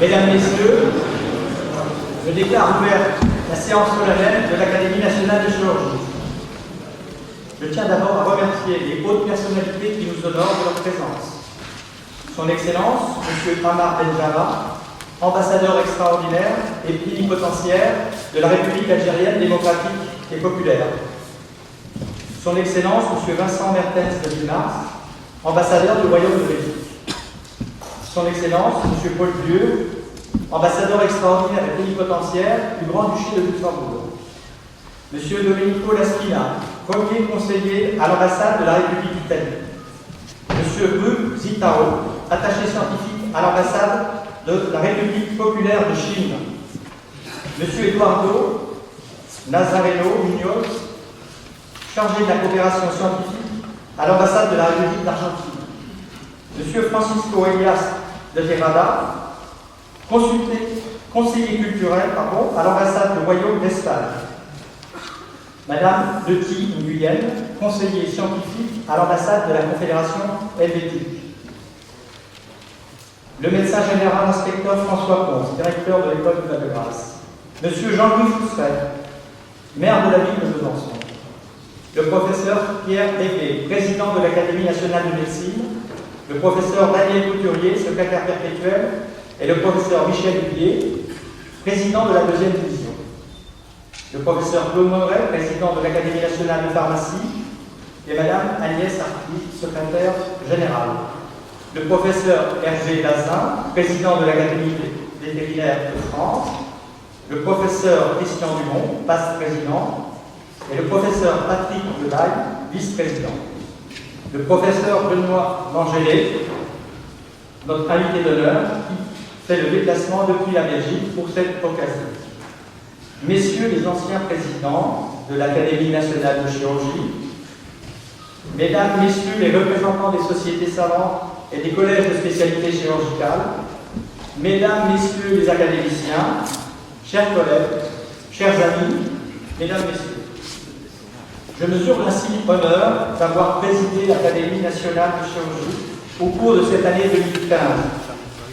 Mesdames, Messieurs, je déclare ouverte la séance solennelle de l'Académie nationale de chirurgie. Je tiens d'abord à remercier les hautes personnalités qui nous honorent de leur présence. Son Excellence, M. Amar Benjama, ambassadeur extraordinaire et plénipotentiaire de la République algérienne démocratique et populaire. Son Excellence, M. Vincent Mertens de Villars, ambassadeur du Royaume de Belgique. Son Excellence, M. Paul Dieu, ambassadeur extraordinaire et plénipotentiaire du Grand-Duché de Luxembourg. M. Domenico Laspina, premier conseiller à l'ambassade de la République d'Italie. M. Ru Zitao, attaché scientifique à l'ambassade de la République populaire de Chine. M. Eduardo Nazareno Munoz, chargé de la coopération scientifique à l'ambassade de la République d'Argentine. M. Francisco Elias de Terrada, conseiller culturel à l'ambassade du Royaume d'Espagne. Madame Letty Nguyen, conseiller scientifique à l'ambassade de la Confédération helvétique. Le médecin général inspecteur François Ponce, directeur de l'école de Val-de-Grâce. Monsieur Jean-Louis Fousset, maire de la ville de Besançon. Le professeur Pierre Lévé, président de l'Académie nationale de médecine. Le professeur Daniel Couturier, secrétaire perpétuel. Et le professeur Michel Huillier, président de la deuxième division. Le professeur Claude Monnet, président de l'Académie nationale de pharmacie. Et Madame Agnès Arti, secrétaire générale. Le professeur Hervé Lazin, président de l'Académie vétérinaire de France. Le professeur Christian Dumont, vice-président. Et le professeur Patrick Ledaille, vice-président. Le professeur Benoît Langélé, notre invité d'honneur, qui fait le déplacement depuis la Belgique pour cette occasion. Messieurs les anciens présidents de l'Académie nationale de chirurgie, Mesdames, Messieurs les représentants des sociétés savantes et des collèges de spécialité chirurgicale, Mesdames, Messieurs les académiciens, chers collègues, chers amis, Mesdames, Messieurs, je mesure ainsi l'honneur d'avoir présidé l'Académie nationale de chirurgie au cours de cette année 2015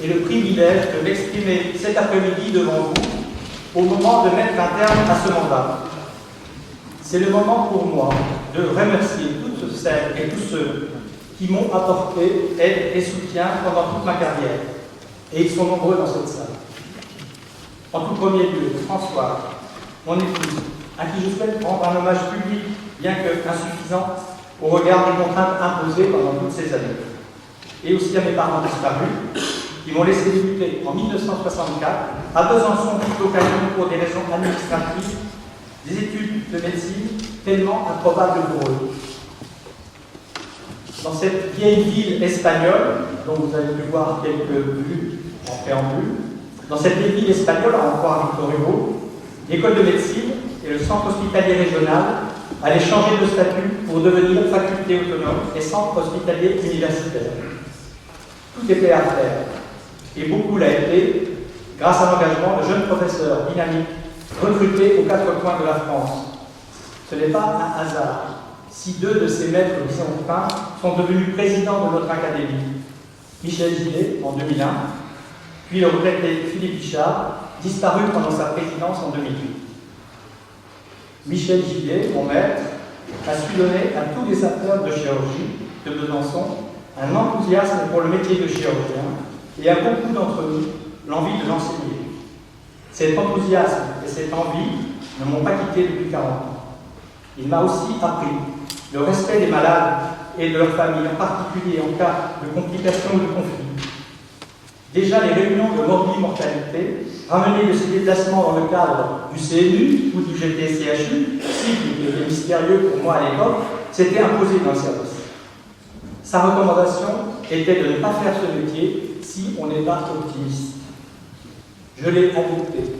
et le privilège de m'exprimer cet après-midi devant vous au moment de mettre un terme à ce mandat. C'est le moment pour moi de remercier toutes celles et tous ceux qui m'ont apporté aide et soutien pendant toute ma carrière. Et ils sont nombreux dans cette salle. En tout premier lieu, François, mon épouse, à qui je souhaite rendre un hommage public, bien que insuffisant, au regard des contraintes imposées pendant toutes ces années. Et aussi à mes parents disparus, qui m'ont laissé débuter en 1964 à Besançon, localement pour des raisons administratives, des études de médecine tellement improbables pour eux. Dans cette vieille ville espagnole, dont vous avez pu voir quelques vues en préambule, dans cette vieille ville espagnole, à en croire Victor Hugo, l'école de médecine et le centre hospitalier régional allaient changer de statut pour devenir faculté autonome et centre hospitalier universitaire. Tout était à faire, et beaucoup l'a été grâce à l'engagement de jeunes professeurs dynamiques recrutés aux quatre coins de la France. Ce n'est pas un hasard si deux de ces maîtres byzantins sont devenus présidents de notre académie. Michel Gillet en 2001, puis le regretté Philippe Bichard, disparu pendant sa présidence en 2008. Michel Gillet, mon maître, a su donner à tous les acteurs de chirurgie de Besançon un enthousiasme pour le métier de chirurgien et à beaucoup d'entre nous l'envie de l'enseigner. Cet enthousiasme et cette envie ne m'ont pas quitté depuis 40 ans. Il m'a aussi appris le respect des malades et de leurs familles, en particulier en cas de complications ou de conflits. Déjà, les réunions de morbi-mortalité, ramenées de ces déplacements dans le cadre du CNU ou du GTCHU, cycle qui était mystérieux pour moi à l'époque, s'étaient imposées dans le service. Sa recommandation était de ne pas faire ce métier si on n'est pas optimiste. Je l'ai adopté.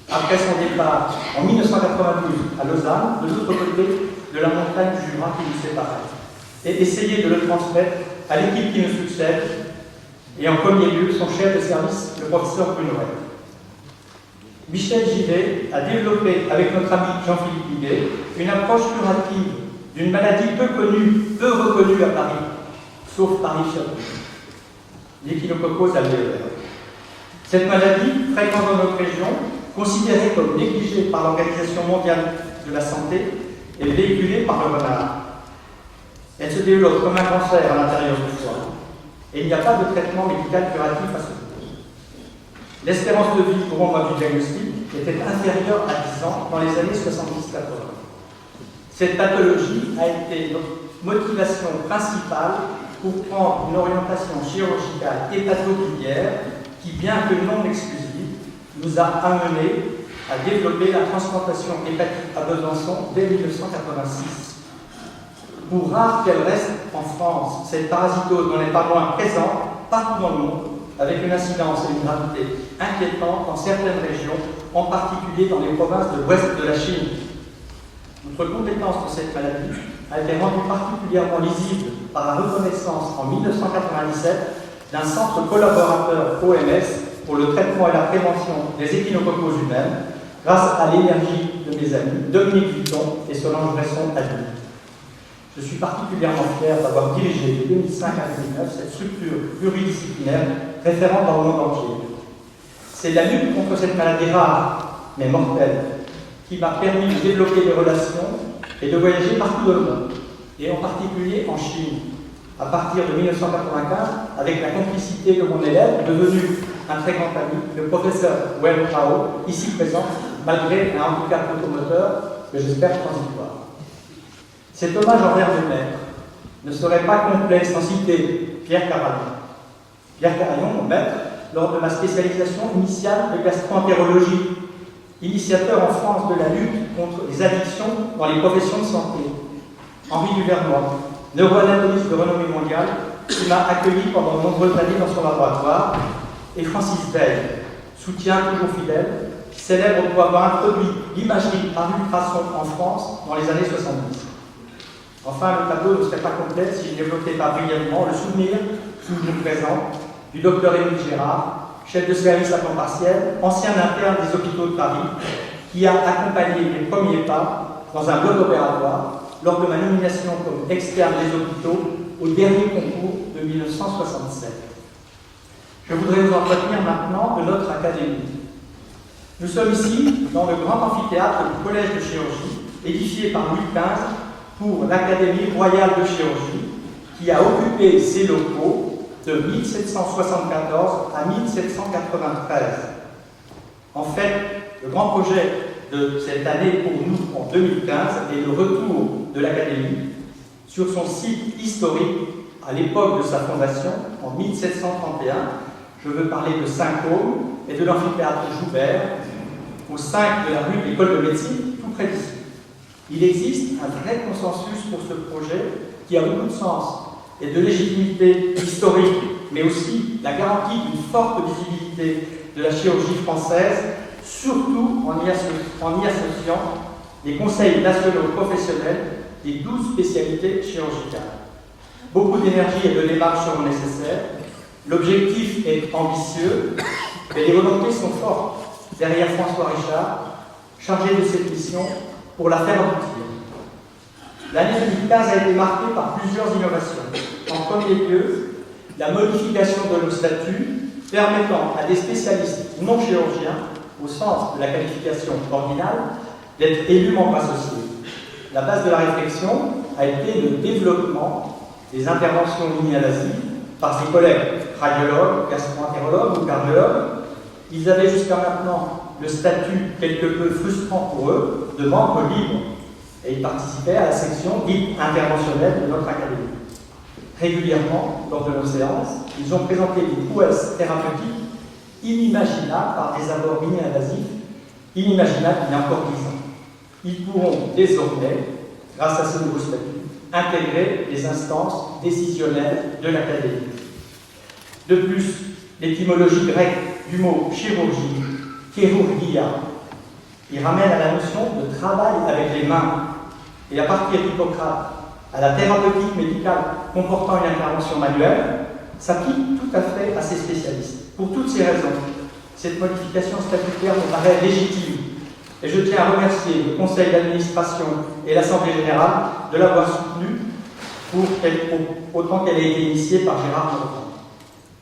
Après son départ en 1992 à Lausanne, de l'autre côté de la montagne du Jura qui nous séparait, et essayer de le transmettre à l'équipe qui nous succède, et en premier lieu son chef de service, le professeur Brunoret. Michel Gillet a développé avec notre ami Jean-Philippe Guillet une approche curative d'une maladie peu connue, peu reconnue à Paris, sauf Paris-Château, l'échinococcose alvéolaire. Cette maladie, fréquente dans notre région, considérée comme négligée par l'Organisation mondiale de la santé, est véhiculée par le renard. Elle se développe comme un cancer à l'intérieur du foie, et il n'y a pas de traitement médical curatif à ce jour. L'espérance de vie pour un mois du diagnostic était inférieure à 10 ans dans les années 70-80. Cette pathologie a été notre motivation principale pour prendre une orientation chirurgicale hépatobiliaire qui, bien que non exclusive, nous a amené à développer la transplantation hépatique à Besançon dès 1986. Pour rare qu'elle reste en France, cette parasitose n'en est pas moins présente partout dans le monde, avec une incidence et une gravité inquiétantes dans certaines régions, en particulier dans les provinces de l'ouest de la Chine. Notre compétence de cette maladie a été rendue particulièrement lisible par la reconnaissance en 1997 d'un centre collaborateur OMS pour le traitement et la prévention des échinococoses humaines, grâce à l'énergie de mes amis Dominique Vuitton et Solange Bresson-Adou. Je suis particulièrement fier d'avoir dirigé de 2005 à 2009 cette structure pluridisciplinaire référente dans le monde entier. C'est la lutte contre cette maladie rare, mais mortelle, qui m'a permis de développer des relations et de voyager partout dans le monde, et en particulier en Chine, à partir de 1995, avec la complicité de mon élève, devenu un très grand ami, le professeur Wen Hao, ici présent, malgré un handicap automoteur que j'espère transitoire. Cet hommage envers le maître ne serait pas complet sans citer Pierre Carayon. Pierre Carayon, mon maître, lors de ma spécialisation initiale de gastro-entérologie, initiateur en France de la lutte contre les addictions dans les professions de santé. Henri Duvernois, neuroanatomiste de renommée mondiale, qui m'a accueilli pendant de nombreuses années dans son laboratoire, et Francis Veil, soutien toujours fidèle, célèbre pour avoir introduit l'imagerie par ultrasons en France dans les années 70. Enfin, le tableau ne serait pas complet si je n'évoquais pas brièvement le souvenir, toujours présent, du docteur Émile Gérard, chef de service à temps partiel, ancien interne des hôpitaux de Paris, qui a accompagné mes premiers pas dans un bloc opératoire lors de ma nomination comme externe des hôpitaux au dernier concours de 1967. Je voudrais vous entretenir maintenant de notre académie. Nous sommes ici dans le grand amphithéâtre du Collège de chirurgie, édifié par Louis XV pour l'Académie royale de chirurgie, qui a occupé ses locaux de 1774 à 1793. En fait, le grand projet de cette année pour nous en 2015 est le retour de l'Académie sur son site historique à l'époque de sa fondation en 1731. Je veux parler de Saint-Côme et de l'amphithéâtre Joubert, au 5 de la rue de l'École de médecine, tout près d'ici. Il existe un vrai consensus pour ce projet qui a beaucoup de sens et de légitimité historique, mais aussi la garantie d'une forte visibilité de la chirurgie française, surtout en y associant les conseils nationaux professionnels des 12 spécialités chirurgicales. Beaucoup d'énergie et de démarches seront nécessaires. L'objectif est ambitieux, mais les volontés sont fortes. Derrière François Richard, chargé de cette mission pour la faire aboutir. L'année 2015 a été marquée par plusieurs innovations. En premier lieu, la modification de nos statuts permettant à des spécialistes non chirurgiens, au sens de la qualification ordinale, d'être élus membres associés. La base de la réflexion a été le développement des interventions mini-invasives par ses collègues radiologues, gastro-entérologues ou cardiologues. Ils avaient jusqu'à maintenant le statut quelque peu frustrant pour eux de membres libres et ils participaient à la section dite interventionnelle de notre académie. Régulièrement, lors de nos séances, ils ont présenté des prouesses thérapeutiques inimaginables par des abords mini-invasifs, inimaginables il y a encore 10 ans. Ils pourront désormais, grâce à ce nouveau statut, intégrer les instances décisionnelles de l'académie. De plus, l'étymologie grecque du mot chirurgie, chirurgia, il ramène à la notion de travail avec les mains, et à partir d'Hippocrate à la thérapeutique médicale comportant une intervention manuelle, s'applique tout à fait à ces spécialistes. Pour toutes ces raisons, cette modification statutaire me paraît légitime, et je tiens à remercier le Conseil d'administration et l'Assemblée générale de l'avoir soutenue autant qu'elle a été initiée par Gérard Morvan.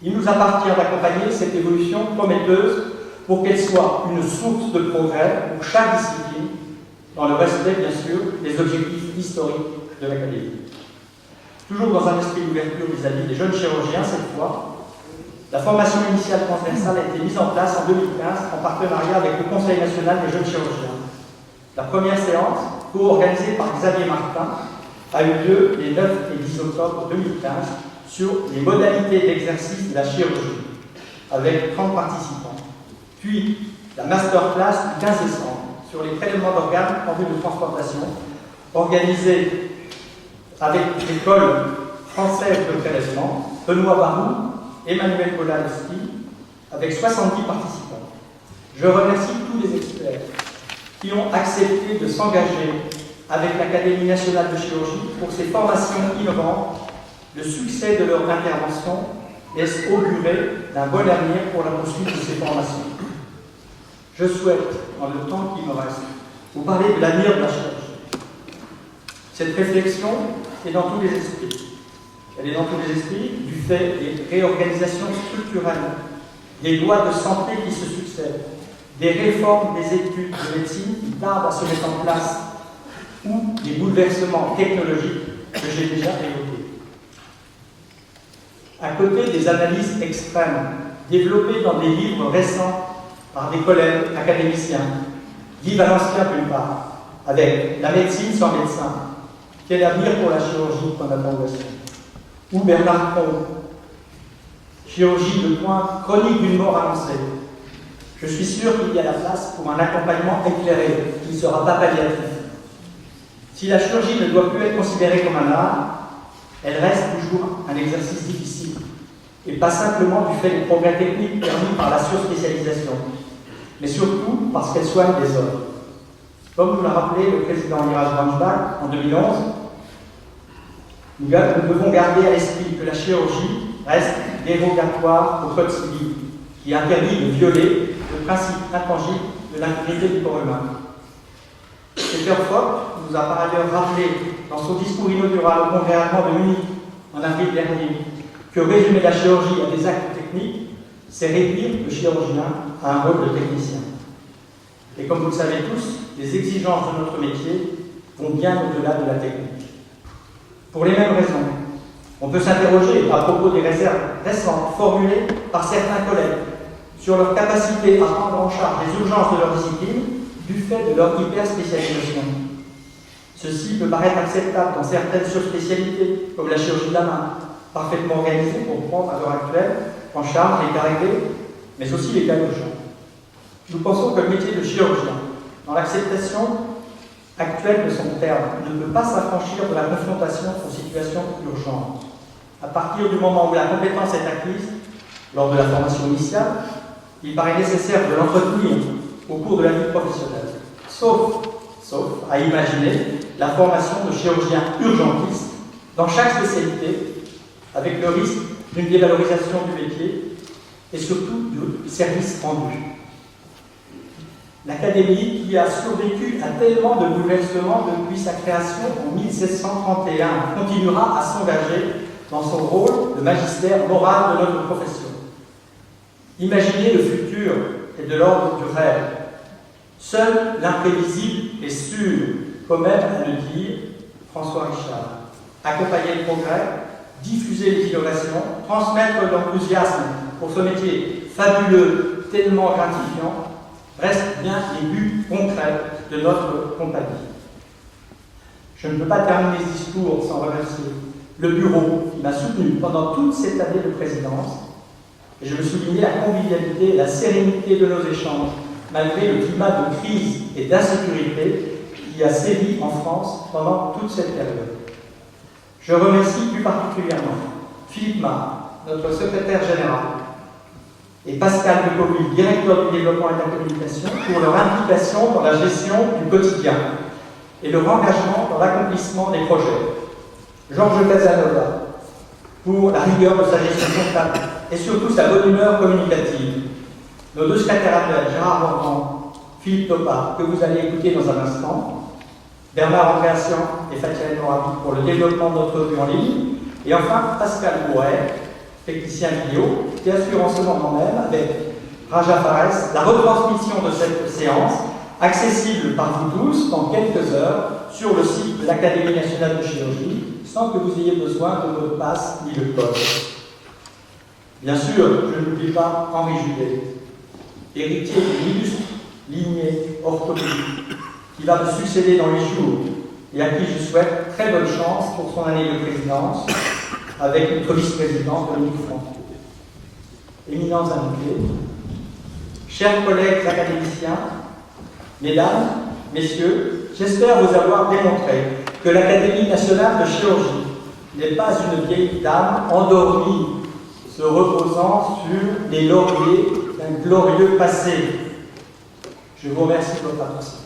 Il nous appartient d'accompagner cette évolution prometteuse pour qu'elle soit une source de progrès pour chaque discipline, dans le respect, bien sûr, des objectifs historiques de l'Académie. Toujours dans un esprit d'ouverture vis-à-vis des jeunes chirurgiens, cette fois, la formation initiale transversale a été mise en place en 2015 en partenariat avec le Conseil national des jeunes chirurgiens. La première séance, co-organisée par Xavier Martin, a eu lieu les 9 et 10 octobre 2015 sur les modalités d'exercice de la chirurgie, avec 30 participants. Puis, la masterclass du 15 décembre sur les prélèvements d'organes en vue de transplantation, organisée avec l'école française de prélèvement, Benoît Barou, Emmanuel Polanski, avec 70 participants. Je remercie tous les experts qui ont accepté de s'engager avec l'Académie nationale de chirurgie pour ces formations innovantes. Le succès de leur intervention laisse augurer d'un bon avenir pour la poursuite de ces formations. Je souhaite, dans le temps qui me reste, vous parler de l'avenir de la chirurgie. Cette réflexion est dans tous les esprits. Elle est dans tous les esprits du fait des réorganisations structurelles, des lois de santé qui se succèdent, des réformes des études de médecine qui tardent à se mettre en place, ou des bouleversements technologiques que j'ai déjà évoqués. À côté des analyses extrêmes développées dans des livres récents par des collègues académiciens, Guy Valencien d'une part, avec La médecine sans médecin, quel avenir pour la chirurgie point d'interrogation, ou Bernard Pont, Chirurgie de pointe, chronique d'une mort annoncée. Je suis sûr qu'il y a la place pour un accompagnement éclairé qui ne sera pas palliatif. Si la chirurgie ne doit plus être considérée comme un art, elle reste toujours un exercice difficile, et pas simplement du fait des progrès techniques permis par la surspécialisation, mais surtout parce qu'elle soigne des hommes. Comme nous l'a rappelé le président Mirage Braunschweig en 2011, nous devons garder à l'esprit que la chirurgie reste dérogatoire au code civil, qui interdit de violer le principe intangible de l'intégrité du corps humain. Peter Fock nous a par ailleurs rappelé dans son discours inaugural au Congrès allemand de Munich en avril dernier que résumer la chirurgie à des actes techniques, c'est réduire le chirurgien à un rôle de technicien. Et comme vous le savez tous, les exigences de notre métier vont bien au-delà de la technique. Pour les mêmes raisons, on peut s'interroger à propos des réserves récentes formulées par certains collègues sur leur capacité à prendre en charge les urgences de leur discipline du fait de leur hyperspécialisation. Ceci peut paraître acceptable dans certaines surspécialités, comme la chirurgie de la main, parfaitement organisée pour prendre à l'heure actuelle en charge les cas réglés, mais aussi les cas urgents. Nous pensons que le métier de chirurgien, dans l'acceptation actuelle de son terme, ne peut pas s'affranchir de la confrontation aux situations urgentes. À partir du moment où la compétence est acquise, lors de la formation initiale, il paraît nécessaire de l'entretenir au cours de la vie professionnelle, sauf à imaginer la formation de chirurgien urgentiste dans chaque spécialité, avec le risque d'une dévalorisation du métier et surtout du service rendu. L'Académie, qui a survécu à tellement de bouleversements depuis sa création en 1731, continuera à s'engager dans son rôle de magistère moral de notre profession. Imaginer le futur est de l'ordre du rêve. Seul l'imprévisible est sûr, comme aime à le dire François Richard. Accompagner le progrès, diffuser les innovations, transmettre l'enthousiasme pour ce métier fabuleux, tellement gratifiant, restent bien les buts concrets de notre compagnie. Je ne peux pas terminer ce discours sans remercier le bureau qui m'a soutenu pendant toute cette année de présidence, et je veux souligner la convivialité et la sérénité de nos échanges, malgré le climat de crise et d'insécurité qui a sévi en France pendant toute cette période. Je remercie plus particulièrement Philippe Marc, notre secrétaire général, et Pascal Lecoville, directeur du développement et de la communication, pour leur implication dans la gestion du quotidien et leur engagement dans l'accomplissement des projets. Georges Casanova, pour la rigueur de sa gestion comptable et surtout sa bonne humeur communicative. Nos deux secrétaires annuels, Gérard Morvan, Philippe Topa, que vous allez écouter dans un instant, Bernard Andréassian et Fatia Norabi pour le développement de notre revue en ligne, et enfin Pascal Bourret technicien vidéo, qui assure en ce moment même, avec Raja Fares, la retransmission de cette séance, accessible par vous tous dans quelques heures sur le site de l'Académie nationale de chirurgie, sans que vous ayez besoin de mot de passe ni de code. Bien sûr, je n'oublie pas Henri Judet, héritier d'une illustre lignée orthopédique, qui va me succéder dans les jours et à qui je souhaite très bonne chance pour son année de présidence avec notre vice-président Dominique Franco. Éminents invités, chers collègues académiciens, mesdames, messieurs, j'espère vous avoir démontré que l'Académie nationale de chirurgie n'est pas une vieille dame endormie, se reposant sur les lauriers d'un glorieux passé. Je vous remercie de votre attention.